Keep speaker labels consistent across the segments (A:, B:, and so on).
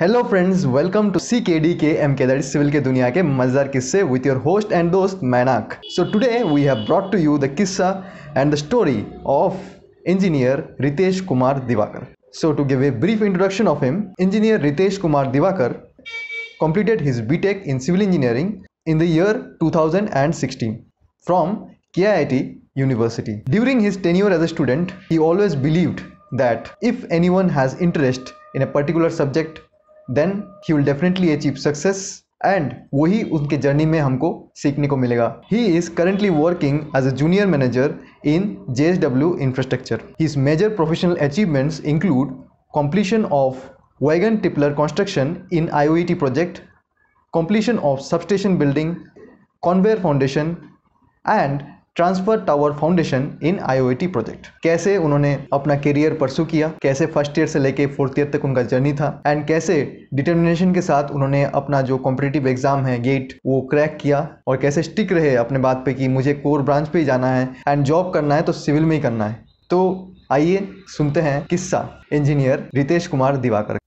A: Hello friends, welcome to CKD के MK that is civil के दुनिया के मजेदार किस्से विथ योर होस्ट एंड दोस्त Mainak. So today we have brought to you the किस्सा and the story of engineer Ritesh Kumar Diwakar. So to give a brief introduction of him, engineer Ritesh Kumar Divakar completed his BTech in civil engineering in the year 2016 from KIT University. During his tenure as a student, he always believed that if anyone has interest in a particular subject, then he will definitely achieve success and वही उनके journey में हमको सीखने को मिलेगा. He is currently working as a junior manager in JSW Infrastructure. His major professional achievements include completion of wagon tipler construction in IOET project, completion of substation building, conveyor foundation and transfer tower foundation in IOET project. कैसे उन्होंने अपना career परसू किया, कैसे first year से लेके fourth year तक उनका journey था एंड कैसे डिटर्मिनेशन के साथ उन्होंने अपना जो कॉम्पिटिटिव एग्जाम है गेट वो क्रैक किया और कैसे स्टिक रहे अपने बात पे कि मुझे कोर ब्रांच पे ही जाना है एंड जॉब करना है तो सिविल में ही करना है. तो आइए सुनते हैं किस्सा engineer Ritesh Kumar Diwakar.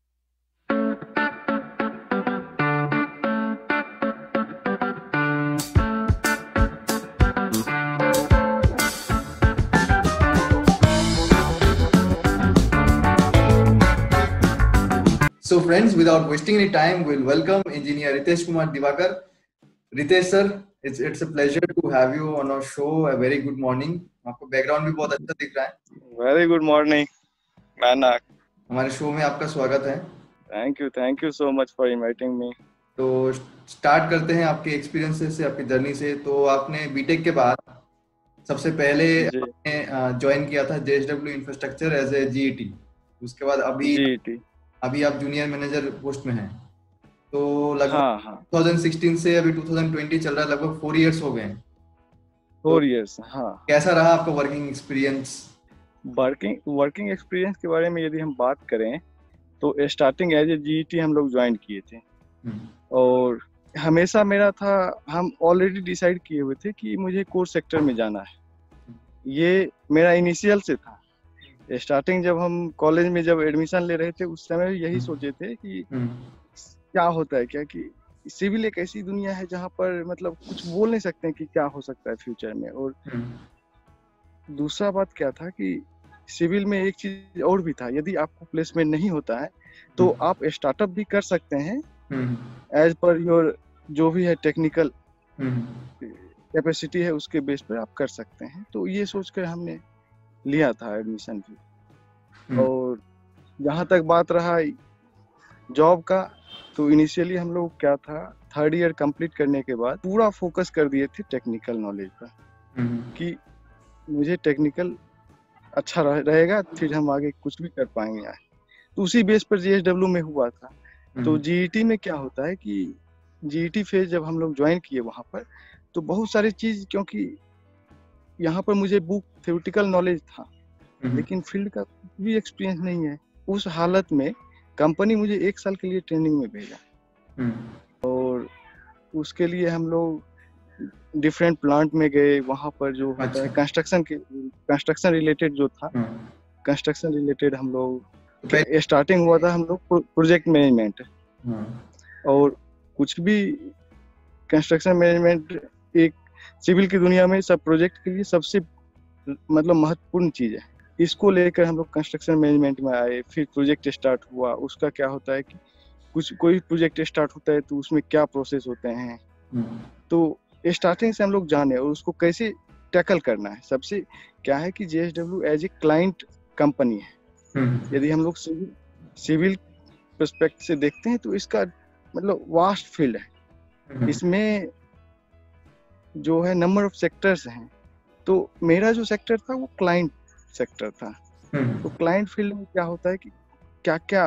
A: So friends, without wasting any time, we'll welcome engineer Ritesh Kumar Divakar. Ritesh sir, it's a pleasure to have you on our show. A very good morning. आपको बैकग्राउंड भी बहुत अच्छा दिख रहा है.
B: Very good morning, Mainak.
A: हमारे show में आपका स्वागत है.
B: Thank you so much for inviting me.
A: तो स्टार्ट करते हैं आपके एक्सपीरियंसेस से, आपकी जर्नी से. तो आपने बीटेक के बाद सबसे पहले आपने ज्वाइन किया था JSW infrastructure as a GET. उसके बाद अभी आप जूनियर मैनेजर पोस्ट में हैं. तो लगभग 2016 से अभी 2020 चल रहा है, लगभग 4 इयर्स हो गए हैं.
B: 4 इयर्स. हाँ.
A: कैसा रहा आपका वर्किंग एक्सपीरियंस?
B: वर्किंग एक्सपीरियंस के बारे में यदि हम बात करें तो स्टार्टिंग एज ए GET हम लोग ज्वाइन किए थे और हमेशा मेरा था, हम ऑलरेडी डिसाइड किए हुए थे कि मुझे कोर सेक्टर में जाना है. ये मेरा इनिशियल से था. स्टार्टिंग जब हम कॉलेज में जब एडमिशन ले रहे थे उस समय यही सोचे थे कि क्या होता है, क्या कि सिविल एक ऐसी दुनिया है जहाँ पर मतलब कुछ बोल नहीं सकते हैं कि क्या हो सकता है फ्यूचर में. और दूसरा बात क्या था कि सिविल में एक चीज और भी था, यदि आपको प्लेसमेंट नहीं होता है तो आप स्टार्टअप भी कर सकते हैं एज पर योर जो भी है टेक्निकल कैपेसिटी है उसके बेस पर आप कर सकते हैं. तो ये सोचकर हमने लिया था एडमिशन भी. और जहाँ तक बात रहा जॉब का, तो इनिशियली हम लोग क्या था, 3rd ईयर कंप्लीट करने के बाद पूरा फोकस कर दिए थे टेक्निकल नॉलेज पर कि मुझे टेक्निकल अच्छा रहेगा फिर हम आगे कुछ भी कर पाएंगे. तो उसी बेस पर JSW में हुआ था. तो GET में क्या होता है कि GET फेज जब हम लोग ज्वाइन किए वहाँ पर तो बहुत सारी चीज, क्योंकि यहाँ पर मुझे बुक थ्योरेटिकल नॉलेज था लेकिन फील्ड का भी एक्सपीरियंस नहीं है. उस हालत में कंपनी मुझे 1 साल के लिए ट्रेनिंग में भेजा और उसके लिए हम लोग डिफरेंट प्लांट में गए. वहाँ पर जो होता है कंस्ट्रक्शन रिलेटेड जो था, कंस्ट्रक्शन रिलेटेड हम लोग स्टार्टिंग हुआ था हम लोग प्रोजेक्ट मैनेजमेंट. और कुछ भी कंस्ट्रक्शन मैनेजमेंट एक सिविल की दुनिया में सब प्रोजेक्ट के लिए सबसे मतलब महत्वपूर्ण चीज है. इसको लेकर हम लोग कंस्ट्रक्शन मैनेजमेंट में आए. फिर प्रोजेक्ट स्टार्ट हुआ. उसका क्या होता है कि कोई प्रोजेक्ट स्टार्ट होता है तो उसमें क्या प्रोसेस होते हैं, तो स्टार्टिंग से हम लोग जाने और उसको कैसे टैकल करना है. सबसे क्या है कि JSW as a client company है. यदि हम लोग सिविल पर्सपेक्टिव से देखते हैं तो इसका मतलब वास्ट फील्ड है. इसमें जो है नंबर ऑफ सेक्टर्स हैं. तो मेरा जो सेक्टर था वो क्लाइंट सेक्टर था. तो क्लाइंट फील्ड में क्या होता है कि क्या क्या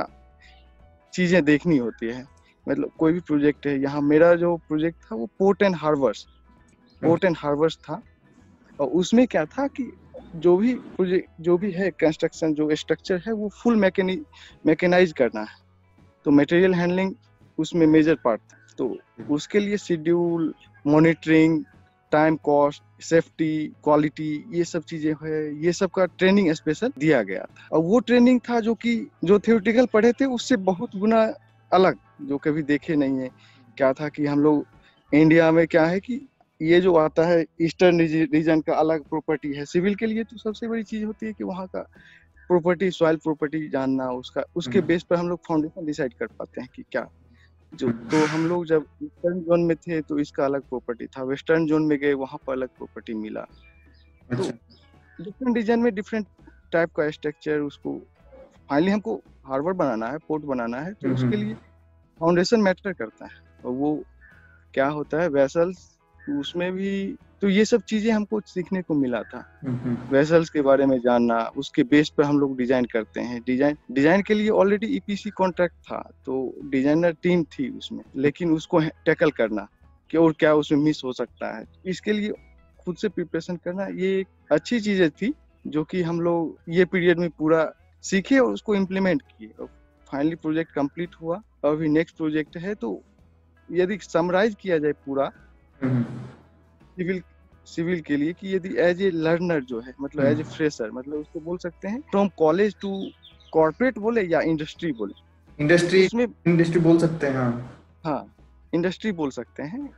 B: चीजें देखनी होती है. मतलब कोई भी प्रोजेक्ट है, यहाँ मेरा जो प्रोजेक्ट था वो पोर्ट एंड हार्बर्स था. और उसमें क्या था कि जो भी प्रोजेक्ट जो भी है कंस्ट्रक्शन जो स्ट्रक्चर है वो फुल मैकेनाइज करना है. तो मटेरियल हैंडलिंग उसमें मेजर पार्ट था. तो उसके लिए schedule, monitoring, time cost, safety, quality, ये सब चीजें है, ये सब का ट्रेनिंग स्पेशल दिया गया था। और वो ट्रेनिंग था जो कि जो थ्योरेटिकल पढ़े थे उससे बहुत गुना अलग, जो कभी देखे नहीं है। क्या था कि हम लोग इंडिया में क्या है कि ये जो आता है ईस्टर्न रीजन का अलग प्रॉपर्टी है। सिविल के लिए तो सबसे बड़ी चीज होती है कि वहाँ का प्रॉपर्टी, सॉइल प्रॉपर्टी जानना, उसके बेस पर हम लोग फाउंडेशन डिसाइड कर पाते हैं कि क्या जो। तो हम लोग जब ईस्टर्न जोन में थे तो इसका अलग प्रॉपर्टी था, वेस्टर्न जोन में गए वहाँ पर अलग प्रॉपर्टी मिला। तो
A: अच्छा।
B: डिफरेंट रीजन में डिफरेंट टाइप का स्ट्रक्चर, उसको फाइनली हमको हार्बर बनाना है, पोर्ट बनाना है, तो उसके लिए फाउंडेशन मैटर करता है। और वो क्या होता है वेसल्स, उसमें भी तो ये सब चीजें हमको सीखने को मिला था। वेसल्स के बारे में जानना, उसके बेस पर हम लोग डिजाइन करते हैं। डिजाइन के लिए ऑलरेडी ईपीसी कॉन्ट्रैक्ट था, तो डिजाइनर टीम थी उसमें, लेकिन उसको टैकल करना कि और क्या उसमें मिस हो सकता है, इसके लिए खुद से प्रिपरेशन करना, ये एक अच्छी चीजें थी जो कि हम लोग ये पीरियड में पूरा सीखे और उसको इम्प्लीमेंट किए। और फाइनली प्रोजेक्ट कंप्लीट हुआ। अभी नेक्स्ट प्रोजेक्ट है। तो यदि समराइज किया जाए पूरा सिविल के लिए, कि यदि एज ए लर्नर जो है, मतलब एज ए फ्रेशर, मतलब उसको बोल सकते हैं फ्रॉम कॉलेज टू कॉर्पोरेट बोले या इंडस्ट्री बोले,
A: इंडस्ट्री बोल सकते हैं।
B: हाँ, इंडस्ट्री बोल सकते हैं।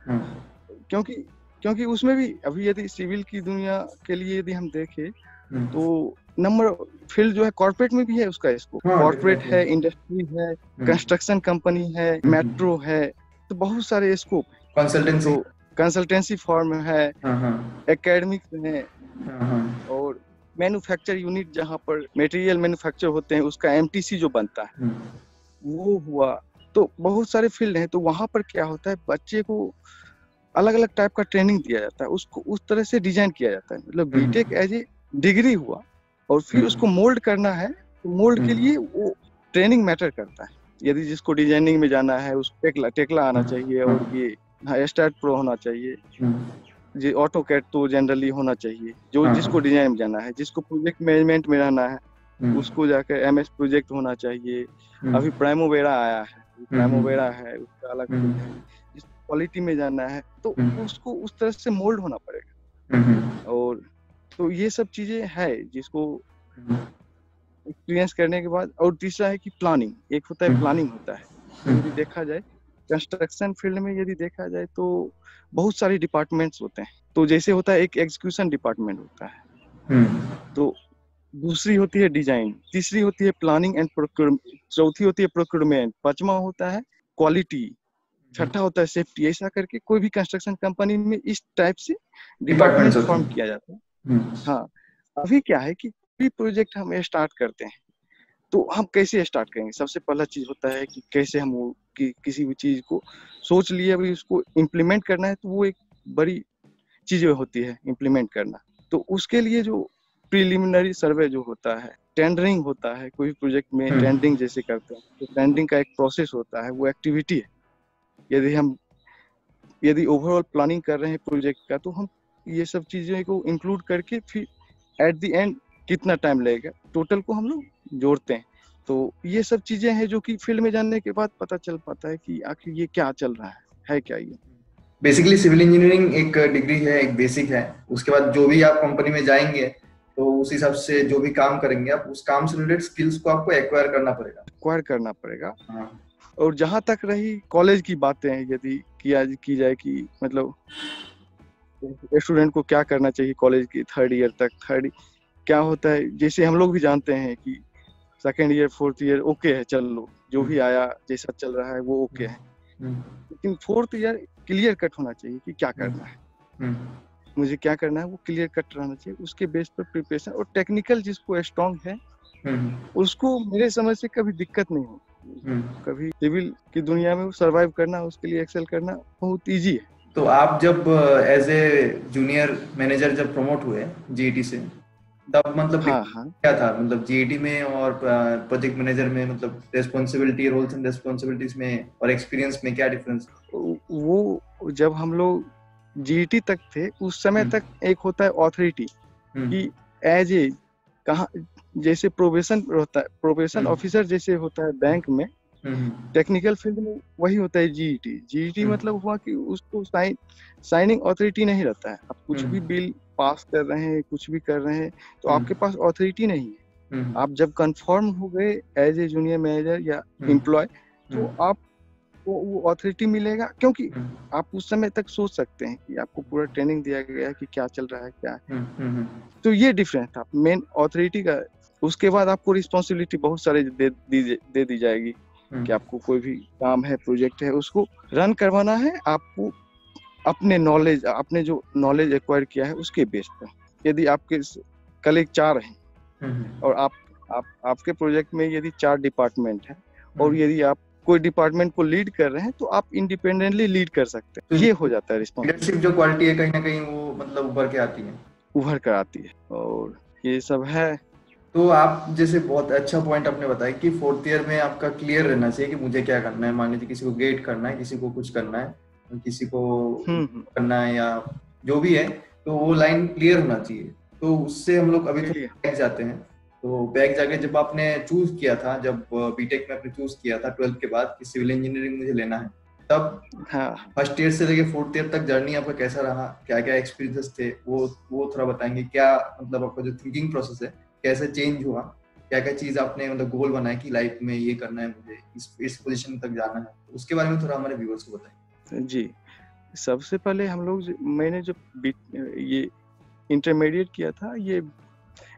B: क्योंकि उसमें भी अभी यदि सिविल की दुनिया के लिए यदि हम देखें तो नंबर फील्ड जो है कॉर्पोरेट में भी है उसका स्कोप। कॉर्पोरेट है, इंडस्ट्री है, कंस्ट्रक्शन कंपनी है, मेट्रो है, तो बहुत सारे स्कोप है। कंसल्टेंसी फॉर्म है, एकेडमिक्स है, और मैन्युफैक्चर यूनिट जहाँ पर मटेरियल मैन्युफैक्चर होते हैं उसका एमटीसी जो बनता है वो हुआ। तो बहुत सारे फील्ड हैं। तो वहाँ पर क्या होता है, बच्चे को अलग अलग टाइप का ट्रेनिंग दिया जाता है, उसको उस तरह से डिजाइन किया जाता है। मतलब बीटेक एज ए डिग्री हुआ, और फिर उसको मोल्ड करना है, तो मोल्ड के लिए वो ट्रेनिंग मैटर करता है। यदि जिसको डिजाइनिंग में जाना है उसको टेक्ला आना चाहिए, और ये स्टार्ट प्रो होना चाहिए, जी ऑटो कैड तो जनरली होना चाहिए। जो जिसको डिजाइन में जाना है, जिसको प्रोजेक्ट मैनेजमेंट में रहना है उसको जाकर एमएस प्रोजेक्ट होना चाहिए। अभी प्राइमोवेरा आया है, प्राइमोवेरा है उसका अलग है। जिसको क्वालिटी में जाना है तो उसको उस तरह से मोल्ड होना पड़ेगा। और तो ये सब चीजें है जिसको एक्सपीरियंस करने के बाद। और तीसरा है कि प्लानिंग, एक होता है प्लानिंग होता है। यदि देखा जाए कंस्ट्रक्शन फील्ड में, यदि देखा जाए तो बहुत सारे डिपार्टमेंट्स होते हैं। तो जैसे होता है एक एग्जीक्यूशन डिपार्टमेंट होता है, तो दूसरी होती है डिजाइन, तीसरी होती है प्लानिंग एंड प्रोक्योरमेंट, चौथी होती है प्रोक्योरमेंट, पांचवा होता है क्वालिटी, छठा होता है सेफ्टी। ऐसा करके कोई भी कंस्ट्रक्शन कंपनी में इस टाइप से डिपार्टमेंट फॉर्म किया जाता है। हाँ, अभी क्या है कि कोई प्रोजेक्ट हम स्टार्ट करते हैं तो हम कैसे स्टार्ट करेंगे। सबसे पहला चीज होता है कि कैसे हम वो किसी भी चीज को सोच लिए, अभी उसको इम्प्लीमेंट करना है, तो वो एक बड़ी चीज होती है इम्प्लीमेंट करना। तो उसके लिए जो प्रिलिमिनरी सर्वे जो होता है, टेंडरिंग होता है, कोई प्रोजेक्ट में टेंडरिंग जैसे करते हैं तो टेंडरिंग का एक प्रोसेस होता है, वो एक्टिविटी है। यदि ओवरऑल प्लानिंग कर रहे हैं प्रोजेक्ट का, तो हम ये सब चीजें को इंक्लूड करके फिर एट द एंड कितना टाइम लगेगा टोटल को हम लोग जोड़ते हैं। तो ये सब चीजें हैं जो कि फील्ड में जानने के बाद पता चल पाता है कि आखिर ये क्या चल रहा है क्या ये।
A: बेसिकली सिविल इंजीनियरिंग एक डिग्री है, एक बेसिक है। उसके बाद जो भी आप कंपनी में जाएंगे तो उस हिसाब से जो भी काम करेंगे आप, उस काम से रिलेटेड स्किल्स को आपको एक्वायर करना पड़ेगा। हाँ।
B: और जहां तक रही कॉलेज की बातें, यदि की जाए कि मतलब स्टूडेंट को क्या करना चाहिए कॉलेज की थर्ड ईयर तक, क्या होता है, जैसे हम लोग भी जानते हैं कि second year fourth year okay है, चलो जो भी आया जैसा चल रहा है वो ओके है, लेकिन फोर्थ ईयर क्लियर कट होना चाहिए कि क्या करना है, मुझे क्या करना है, वो क्लियर कट रहना चाहिए। उसके बेस पर प्रिपरेशन, और टेक्निकल जिसको स्ट्रॉन्ग है उसको मेरे समझ से कभी दिक्कत नहीं हो। कभी सिविल की दुनिया में सर्वाइव करना, उसके लिए एक्सेल करना बहुत इजी है।
A: तो आप जब एज ए जूनियर मैनेजर जब प्रमोट हुए जीईटी से, तब मतलब क्या था, मतलब जीईटी में और प्रोजेक्ट मैनेजर में, मतलब रेस्पॉन्सिबिलिटी, रोल्स एंड रेस्पॉन्सिबिलिटीज में और एक्सपीरियंस में क्या डिफरेंस?
B: वो जब हम लोग जीईटी तक थे उस समय तक एक होता है ऑथोरिटी कि एज ए कहाँ, जैसे प्रोबेशन होता है, प्रोबेशन ऑफिसर जैसे होता है बैंक में, टेक्निकल फील्ड में वही होता है जीईटी मतलब हुआ कि उसको साइनिंग ऑथोरिटी नहीं रहता है। आप कुछ भी बिल पास कर रहे हैं, कुछ भी कर रहे हैं, तो आपके पास ऑथोरिटी नहीं है। आप जब कंफर्म हो गए एज ए जूनियर मैनेजर या एम्प्लॉय, तो आप आपको वो ऑथोरिटी मिलेगा, क्योंकि आप उस समय तक सोच सकते हैं कि आपको पूरा ट्रेनिंग दिया गया है कि क्या चल रहा है क्या है। तो ये डिफरेंस था मेन ऑथोरिटी का। उसके बाद आपको रिस्पॉन्सिबिलिटी बहुत सारे दे दी जाएगी कि आपको कोई भी काम है, प्रोजेक्ट है, उसको रन करवाना है। आपको अपने नॉलेज, आपने जो नॉलेज एक्वायर किया है उसके बेस पर, यदि आपके कलीग 4 हैं और आपके प्रोजेक्ट में यदि 4 डिपार्टमेंट है और यदि आप कोई डिपार्टमेंट को लीड कर रहे हैं तो आप इंडिपेंडेंटली लीड कर सकते हैं। तो ये हो जाता है
A: लीडरशिप जो क्वालिटी है कहीं ना कहीं वो मतलब उभर के आती है,
B: उभर कर आती है, और ये सब है।
A: तो आप जैसे बहुत अच्छा पॉइंट आपने बताया कि 4th ईयर में आपका क्लियर रहना चाहिए कि मुझे क्या करना है। मान लीजिए किसी को गेट करना है, किसी को कुछ करना है, किसी को करना है या जो भी है, तो वो लाइन क्लियर होना चाहिए। तो उससे हम लोग अभी तो बैक जाते हैं। तो बैक जाके जब आपने चूज किया था, जब बीटेक में आपने चूज किया था 12th के बाद कि सिविल इंजीनियरिंग मुझे लेना है, तब फर्स्ट ईयर से लेके 4th ईयर तक जर्नी आपका कैसा रहा, क्या क्या एक्सपीरियंसेस थे, वो थोड़ा बताएंगे। क्या मतलब आपका जो थिंकिंग प्रोसेस है कैसे चेंज हुआ, क्या क्या चीज आपने मतलब गोल बनाया कि लाइफ में ये करना है, मुझे इस पोजीशन तक जाना है, उसके बारे में थोड़ा हमारे व्यूअर्स को बताएं।
B: जी, सबसे पहले मैंने जब ये इंटरमीडिएट किया था, ये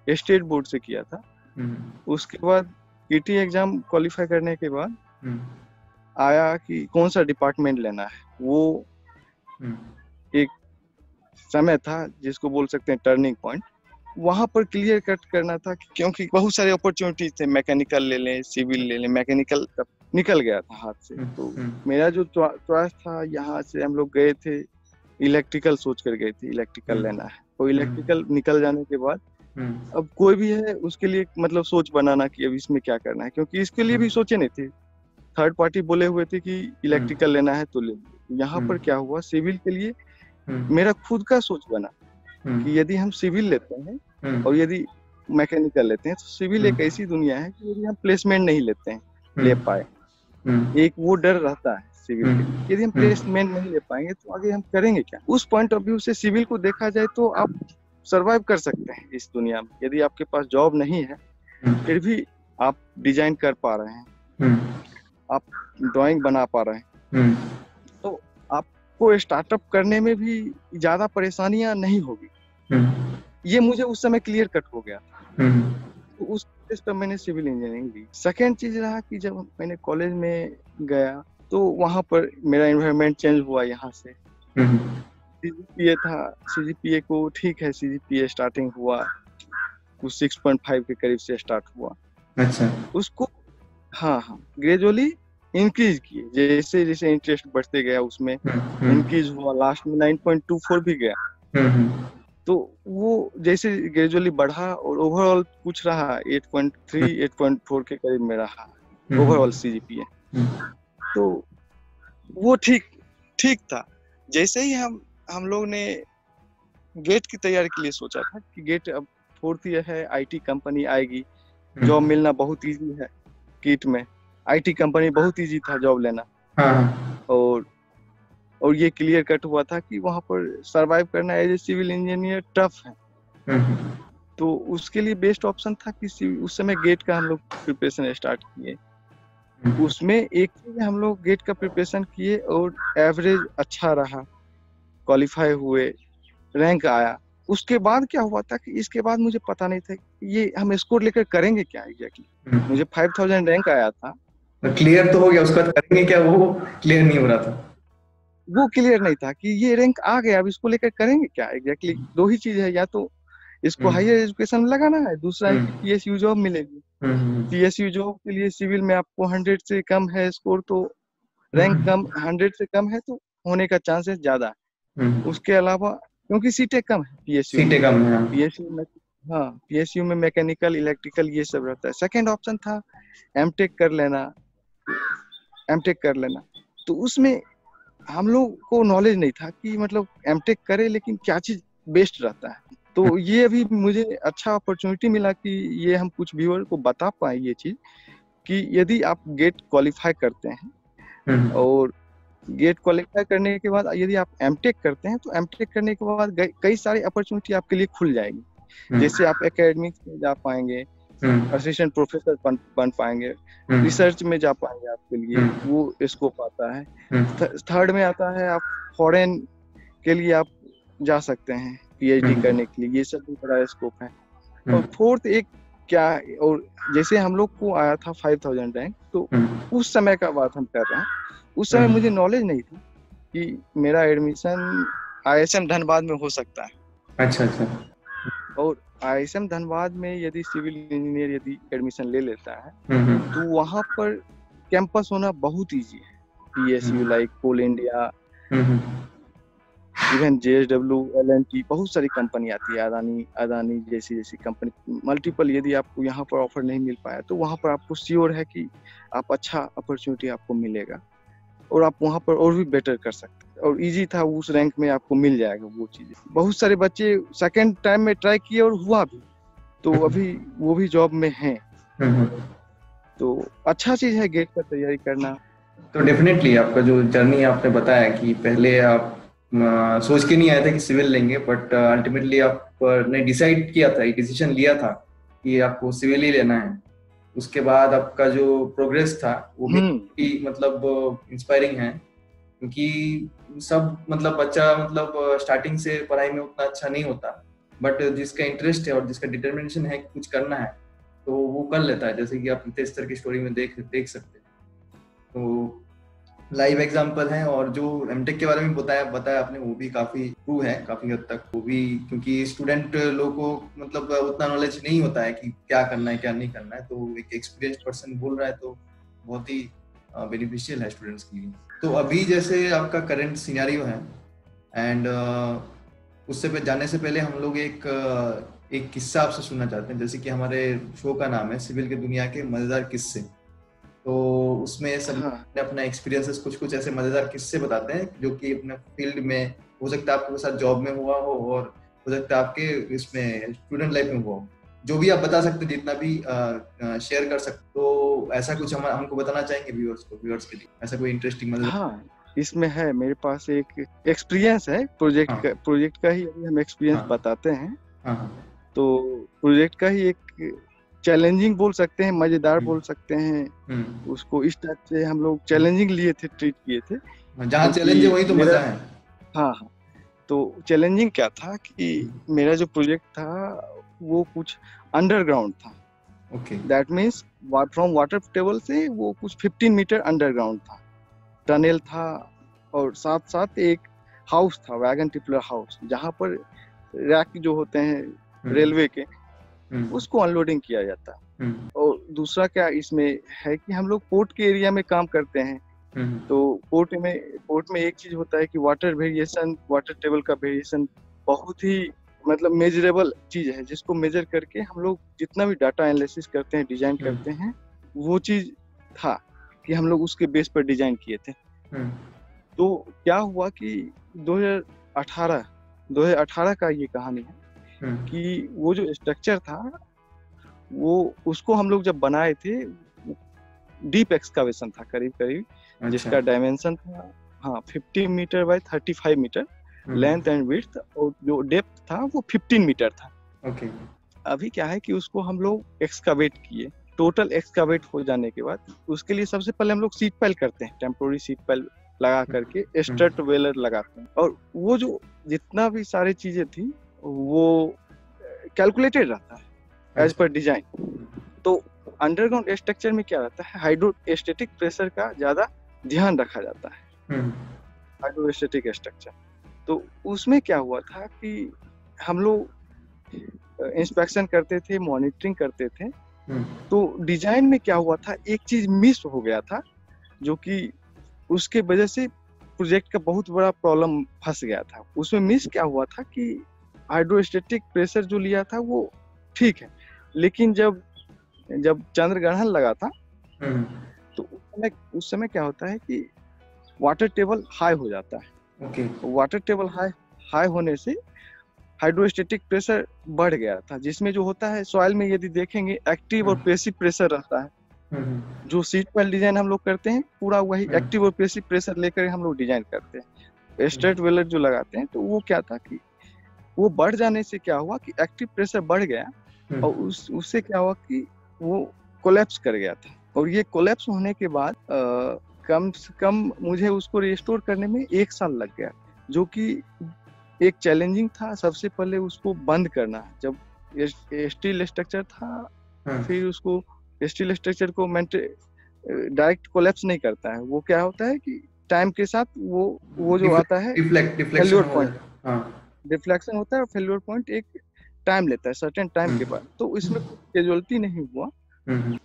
B: स्टेट बोर्ड से किया था। उसके बाद ईटी एग्जाम क्वालिफाई करने के बाद आया कि कौन सा डिपार्टमेंट लेना है। वो एक समय था जिसको बोल सकते हैं टर्निंग पॉइंट। वहां पर क्लियर कट करना था, क्योंकि बहुत सारे अपॉर्चुनिटी थे, मैकेनिकल ले लें, सिविल ले लें। मैकेनिकल निकल गया था हाथ से, तो मेरा जो चॉइस था, यहाँ से हम लोग गए थे इलेक्ट्रिकल सोच कर गए थे, इलेक्ट्रिकल लेना है। तो इलेक्ट्रिकल निकल जाने के बाद अब कोई भी है उसके लिए मतलब सोच बनाना कि अब इसमें क्या करना है, क्योंकि इसके लिए भी सोचे नहीं थे। थर्ड पार्टी बोले हुए थे कि इलेक्ट्रिकल लेना है तो ले। यहाँ पर क्या हुआ, सिविल के लिए मेरा खुद का सोच बना कि यदि हम सिविल लेते हैं और यदि मैकेनिकल लेते हैं, तो सिविल एक ऐसी दुनिया है कि यदि हम प्लेसमेंट नहीं ले पाए, एक वो डर रहता है सिविल के लिए। यदि हम प्लेसमेंट नहीं ले पाएंगे तो आगे हम करेंगे क्या। उस पॉइंट ऑफ व्यू से सिविल को देखा जाए तो आप सरवाइव कर सकते हैं इस दुनिया में। यदि आपके पास जॉब नहीं है फिर भी आप डिजाइन कर पा रहे हैं, आप ड्राइंग बना पा रहे हैं, तो आपको स्टार्टअप करने में भी ज्यादा परेशानियां नहीं होगी। ये मुझे उस समय क्लियर कट हो गया। तो उस बेस पर मैंने सिविल इंजीनियरिंग ली। सेकेंड चीज रहा कि जब मैंने कॉलेज में गया तो वहां पर मेरा एनवायरनमेंट चेंज हुआ। यहाँ से सीजीपीए था, सीजीपीए को ठीक है, सीजीपीए स्टार्टिंग हुआ कुछ 6.5 के करीब से स्टार्ट हुआ।
A: अच्छा।
B: उसको ग्रेजुअली इंक्रीज किए, जैसे जैसे इंटरेस्ट बढ़ते गया उसमें इंक्रीज हुआ। लास्ट में 9.24 भी गया। तो वो जैसे ग्रेजुअली बढ़ा और ओवरऑल कुछ रहा 8.3 8.4 के करीब में रहा ओवरऑल सीजीपीए। तो वो ठीक था। जैसे ही हम लोग ने गेट की तैयारी के लिए सोचा था कि गेट अब 4th ईयर है, आईटी कंपनी आएगी, जॉब मिलना बहुत इजी है। किट में आईटी कंपनी बहुत इजी था जॉब लेना। और ये क्लियर कट हुआ था कि वहां पर सरवाइव करना as a civil engineer tough है। तो उसके लिए बेस्ट ऑप्शन था कि उस समय गेट का हम लोग प्रिपरेशन स्टार्ट किए। उसमें एक चीज हम लोग गेट का प्रिपरेशन किए और एवरेज अच्छा रहा, क्वालिफाई हुए, रैंक आया। उसके बाद क्या हुआ था कि इसके बाद मुझे पता नहीं था कि ये हम स्कोर लेकर करेंगे क्या एग्जैक्टली। मुझे 5000 रैंक आया था।
A: क्लियर तो हो गया, उसका करेंगे क्या वो क्लियर नहीं हो रहा था।
B: वो क्लियर नहीं था कि ये रैंक आ गया, अब इसको लेकर करेंगे क्या एग्जैक्टली। 2 ही चीज है, या तो इसको हायर एजुकेशन में लगाना है, दूसरा है कि पीएसयू जॉब मिलेगी। पीएसयू जॉब के लिए सिविल में आपको 100 से कम है स्कोर तो रैंक कम, 100 से कम है तो होने का चांसेस ज्यादा है। उसके अलावा क्योंकि सीटें कम है पीएसयू में, पीएसयू में मैकेनिकल, इलेक्ट्रिकल ये सब रहता है। सेकेंड ऑप्शन था एमटेक कर लेना। तो उसमें हम लोग को नॉलेज नहीं था कि मतलब एमटेक करे लेकिन क्या चीज बेस्ट रहता है। तो ये अभी मुझे अच्छा अपॉर्चुनिटी मिला कि ये हम कुछ व्यूअर को बता पाए ये चीज कि यदि आप गेट क्वालिफाई करते हैं और गेट क्वालिफाई करने के बाद यदि आप एमटेक करते हैं तो एमटेक करने के बाद कई सारी अपॉर्चुनिटी आपके लिए खुल जाएगी। जैसे आप एकेडमिक्स में जा पाएंगे, असिस्टेंट प्रोफेसर बन पाएंगे, रिसर्च में जा पाएंगे, आपके लिए वो स्कोप आता है। थर्ड में आता है आप फॉरेन के लिए आप जा सकते हैं पीएचडी करने के लिए, ये सब भी बड़ा स्कोप है। और फोर्थ एक क्या, और जैसे हम लोग को आया था 5000 रैंक, तो उस समय का बात हम कर रहे हैं, उस समय मुझे नॉलेज नहीं थी कि मेरा एडमिशन आईएसएम धनबाद में हो सकता है।
A: अच्छा।
B: और आईएसएम धनबाद में यदि सिविल इंजीनियर यदि एडमिशन ले लेता है तो वहाँ पर कैंपस होना बहुत इजी है। पीएसयू लाइक कोल इंडिया, इवन जेएसडब्ल्यू, एलएनटी, बहुत सारी कंपनी आती है, अदानी जैसी कंपनी, मल्टीपल। यदि आपको यहाँ पर ऑफर नहीं मिल पाया तो वहाँ पर आपको श्योर है कि आप अच्छा अपॉर्चुनिटी आपको मिलेगा और आप वहाँ पर और भी बेटर कर सकते हैं। और इजी था, उस रैंक में आपको मिल जाएगा वो चीजें। बहुत सारे बच्चे सेकंड टाइम में ट्राई किए और हुआ भी, तो अभी वो भी जॉब में हैं। तो अच्छा चीज है गेट का तैयारी करना।
A: तो डेफिनेटली आपका जो जर्नी आपने बताया कि पहले आप सोच के नहीं आए थे कि सिविल लेंगे, बट अल्टीमेटली आपने डिसाइड किया था, डिसीजन लिया था कि आपको सिविल ही लेना है। उसके बाद आपका जो प्रोग्रेस था वो भी मतलब इंस्पायरिंग है, क्योंकि सब मतलब बच्चा मतलब स्टार्टिंग से पढ़ाई में उतना अच्छा नहीं होता, बट जिसका इंटरेस्ट है और जिसका डिटर्मिनेशन है कि कुछ करना है तो वो कर लेता है। जैसे कि आप रितेश सर की स्टोरी में देख सकते हैं, तो लाइव एग्जांपल है। और जो एमटेक के बारे में बताया आपने, वो भी काफी ट्रू है काफी हद तक। वो भी क्योंकि स्टूडेंट लोगों को मतलब उतना नॉलेज नहीं होता है कि क्या करना है क्या नहीं करना है, तो एक एक्सपीरियंस पर्सन बोल रहा है तो बहुत ही बेनिफिशियल है स्टूडेंट्स के लिए। तो अभी जैसे आपका करंट सिनेरियो है, एंड उससे पे जाने से पहले हम लोग एक किस्सा आपसे सुनना चाहते हैं। जैसे कि हमारे शो का नाम है सिविल की दुनिया के मजेदार किस्से, तो उसमें सब अपना एक्सपीरियंसेस कुछ ऐसे मजेदार किस्से बताते हैं जो कि अपने फील्ड में हो सकता है, आपके साथ जॉब में हुआ हो और हो सकता है आपके इसमें स्टूडेंट लाइफ में हुआ हो। जो भी आप बता सकते, जितना भी शेयर कर सकते, तो ऐसा कुछ हमको बताना चाहेंगे व्यूअर्स के लिए, ऐसा कोई इंटरेस्टिंग मजेदार?
B: हाँ, इसमें है, मेरे पास एक एक्सपीरियंस है प्रोजेक्ट का ही अभी हम एक्सपीरियंस बताते हैं। तो प्रोजेक्ट का ही एक चैलेंजिंग बोल सकते हैं, मजेदार बोल सकते हैं उसको। इस टाइप से हम लोग चैलेंजिंग लिए थे, ट्रीट किए थे।
A: जहाँ चैलेंज है वही तो मजा है।
B: हाँ, तो चैलेंजिंग क्या था कि मेरा जो प्रोजेक्ट था वो कुछ अंडरग्राउंड था। That means from water table से वो कुछ 15 मीटर अंडरग्राउंड था, टनल था। और साथ साथ एक हाउस था, वैगन टिपलर हाउस, जहाँ पर रैक जो होते हैं रेलवे के, उसको अनलोडिंग किया जाता है। और दूसरा क्या इसमें है कि हम लोग पोर्ट के एरिया में काम करते हैं। तो पोर्ट में एक चीज होता है कि वाटर टेबल का वेरिएशन बहुत ही मतलब मेजरेबल चीज है, जिसको मेजर करके हम लोग जितना भी डाटा एनालिसिस करते हैं, डिजाइन करते हैं, वो चीज था कि हम लोग उसके बेस पर डिजाइन किए थे। तो क्या हुआ कि 2018 का ये कहानी है कि वो जो स्ट्रक्चर था वो उसको हम लोग जब बनाए थे, डीप एक्सकावेशन था करीब, जिसका डायमेंशन था 50 meter by 35 meter length and width, और जो डेप्थ था वो 15 मीटर था। अभी क्या है कि उसको हम लोग एक्सकावेट किए। टोटल एक्सकावेट हो जाने के बाद उसके लिए सबसे पहले हम लोग सीट पाइल करते हैं, टेम्पोररी सीट पाइल लगा करके स्ट्रट वेलर लगाते हैं। और वो जो जितना भी सारी चीजें थी वो कैलकुलेटेड रहता है एज पर डिजाइन। तो अंडरग्राउंड स्ट्रक्चर में क्या रहता है, हाइड्रोस्टेटिक प्रेशर का ज्यादा ध्यान रखा जाता है, हाइड्रोस्टेटिक स्ट्रक्चर। तो उसमें क्या हुआ था कि हम लोग इंस्पेक्शन करते थे, मॉनिटरिंग करते थे। तो डिजाइन में क्या हुआ था, एक चीज मिस हो गया था, जो कि उसके वजह से प्रोजेक्ट का बहुत बड़ा प्रॉब्लम फंस गया था। उसमें मिस क्या हुआ था कि हाइड्रोस्टेटिक प्रेशर जो लिया था वो ठीक है, लेकिन जब चंद्र ग्रहण लगा था तो उस समय क्या होता है कि वाटर टेबल हाई हो जाता है। वाटर टेबल हाई होने से हाइड्रोस्टेटिक प्रेशर बढ़ गया था, जिसमें जो होता है सॉइल में यदि देखेंगे एक्टिव और पैसिव प्रेशर रहता है। जो सीट पाइल डिजाइन हम लोग करते हैं पूरा वही एक्टिव और पैसिव प्रेशर लेकर हम लोग डिजाइन करते हैं। स्ट्रेट वेलर जो लगाते हैं तो वो क्या था कि वो बढ़ जाने से क्या हुआ कि एक्टिव प्रेशर बढ़ गया और उससे क्या हुआ कि वो कोलैप्स कर गया था, और ये कोलैप्स होने के बाद कम से कम मुझे उसको रिस्टोर करने में 1 साल लग गया, जो कि एक चैलेंजिंग था। सबसे पहले उसको बंद करना, जब स्टील स्ट्रक्चर था, फिर उसको स्टील स्ट्रक्चर को डायरेक्ट कोलैप्स नहीं करता है, वो क्या होता है कि टाइम के साथ वो जो आता है फेल्योर पॉइंट, डिफ्लेक्शन होता है, और फेल्योर पॉइंट एक टाइम लेता है, सर्टेन टाइम के बाद। तो इसमें कैजुअलिटी नहीं हुआ,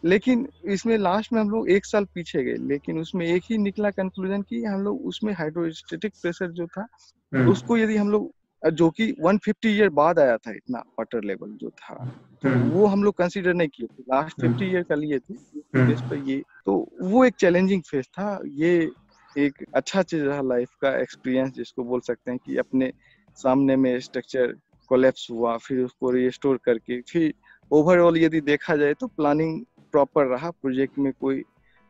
B: लेकिन इसमें लास्ट में हम लोग 1 साल पीछे गए, लेकिन उसमें एक ही निकला कंक्लूजन कि हम लोग उसमें हाइड्रोस्टेटिक प्रेशर जो था उसको यदि हम लोग, जो कि 150 ईयर बाद आया था इतना वाटर लेवल जो था, तो वो हम लोग कंसीडर नहीं किए थे, लास्ट 50 ईयर का लिए थे बेस पे ये। तो वो एक चैलेंजिंग फेज था, ये एक अच्छा चीज रहा लाइफ का एक्सपीरियंस, जिसको बोल सकते हैं कि अपने सामने में स्ट्रक्चर कोलैप्स हुआ, फिर उसको रिस्टोर करके, फिर ओवरऑल यदि देखा जाए तो प्लानिंग प्रॉपर रहा, प्रोजेक्ट में कोई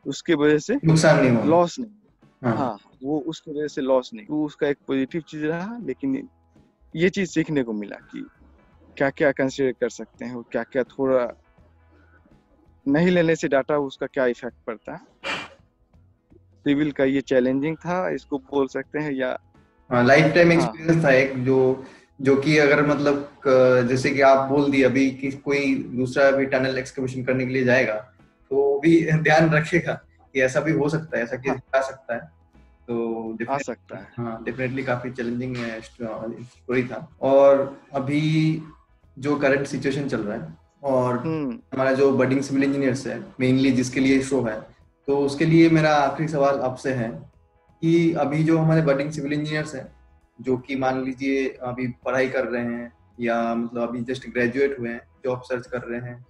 B: उसके वजह से
A: नुकसान नहीं हुआ,
B: लॉस नहीं। हाँ, वो उसकी वजह से लॉस नहीं, तो उसका एक पॉजिटिव चीज रहा। लेकिन ये चीज सीखने को मिला कि क्या क्या कंसीडर कर सकते हैं और क्या क्या थोड़ा नहीं लेने से डाटा उसका क्या इफेक्ट पड़ता है। सिविल का ये चैलेंजिंग था, इसको बोल सकते हैं, या
A: लाइफ टाइम एक्सपीरियंस था एक, जो कि अगर मतलब जैसे कि आप बोल दिए अभी कि कोई दूसरा भी टनल एक्सकवेशन करने के लिए जाएगा तो भी ध्यान रखेगा कि ऐसा भी हो सकता है, ऐसा केस आ सकता है, तो
B: आ सकता है।
A: हाँ, डेफिनेटली काफी चैलेंजिंग स्टोरी था। और अभी जो करंट सिचुएशन चल रहा है, और हमारा जो बडिंग सिविल इंजीनियर्स है मेनली जिसके लिए शो है, तो उसके लिए मेरा आखिरी सवाल आपसे है कि अभी जो हमारे बडिंग सिविल इंजीनियर्स हैं, जो कि मान लीजिए अभी पढ़ाई कर रहे हैं, या मतलब अभी जस्ट ग्रेजुएट हुए हैं, जॉब सर्च कर रहे हैं,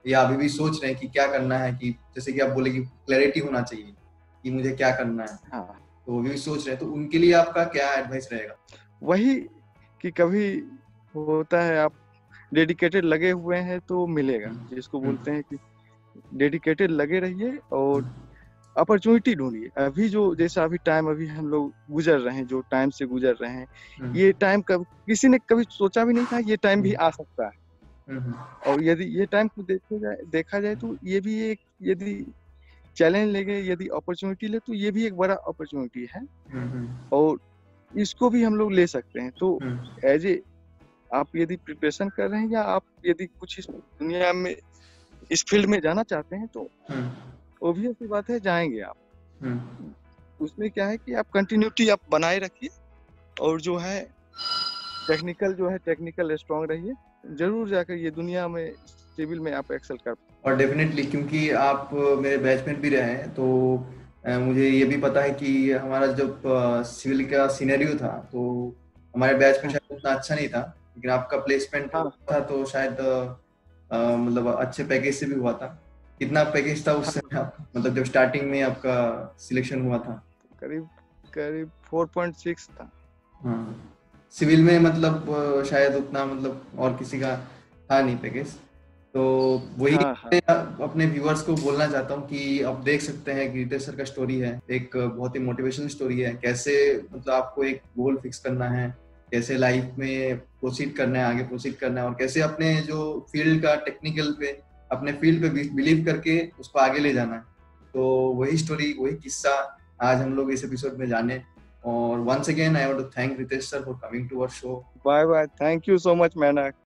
A: या अभी भी सोच रहे हैं कि क्या करना है, कि जैसे कि आप बोले कि क्लैरिटी होना चाहिए कि मुझे क्या करना है, तो वो भी सोच रहे हैं, तो उनके लिए आपका क्या एडवाइस रहेगा?
B: वही कि कभी होता है आप डेडिकेटेड लगे हुए हैं तो मिलेगा, जिसको बोलते हैं कि डेडिकेटेड लगे रहिए और अपॉर्चुनिटी ढूंढिए। अभी जो जैसा अभी टाइम अभी हम लोग गुजर रहे हैं, जो टाइम से गुजर रहे हैं, ये टाइम कब किसी ने कभी सोचा भी नहीं था ये टाइम भी आ सकता है। और यदि ये टाइम को देखा जाए तो ये भी एक, यदि चैलेंज लेंगे, यदि अपॉर्चुनिटी ले, तो ये भी एक बड़ा अपॉर्चुनिटी है, और इसको भी हम लोग ले सकते हैं। तो एज ए आप यदि प्रिपरेशन कर रहे हैं, या आप यदि कुछ इस दुनिया में इस फील्ड में जाना चाहते हैं, तो ऑब्वियस सी बात है जाएंगे आप। उसमें क्या है कि आप कंटिन्यूटी आप बनाए रखिए, और जो है टेक्निकल स्ट्रांग रहिए, जरूर जाकर ये दुनिया में सिविल में आप एक्सेल कर।
A: और डेफिनेटली, क्योंकि आप मेरे बैचमेट भी रहे हैं, तो मुझे ये भी पता है कि हमारा जब सिविल का सिनेरियो था, तो हमारे बैच में शायद उतना अच्छा नहीं था, लेकिन आपका प्लेसमेंट था तो शायद मतलब अच्छे पैकेज से भी हुआ था। कितना पैकेज था उस समय आपका, मतलब जब स्टार्टिंग में आपका सिलेक्शन हुआ था?
B: करीब 4.6 था।
A: हाँ, सिविल में मतलब शायद उतना मतलब और किसी का था नहीं पैकेज, तो वही अपने व्यूअर्स को बोलना चाहता हूँ कि आप देख सकते हैं कि रितेश सर का स्टोरी है, एक बहुत ही मोटिवेशनल स्टोरी है, कैसे मतलब आपको एक गोल फिक्स करना है, कैसे लाइफ में प्रोसीड करना है, आगे प्रोसीड करना है, और कैसे अपने जो फील्ड का टेक्निकल पे, अपने फील्ड पे बिलीव करके उसको आगे ले जाना है। तो वही स्टोरी, वही किस्सा आज हम लोग इस एपिसोड में जाने। और once again I want to thank Ritesh sir for coming to our show.
B: Bye bye. Thank you so much, Manak.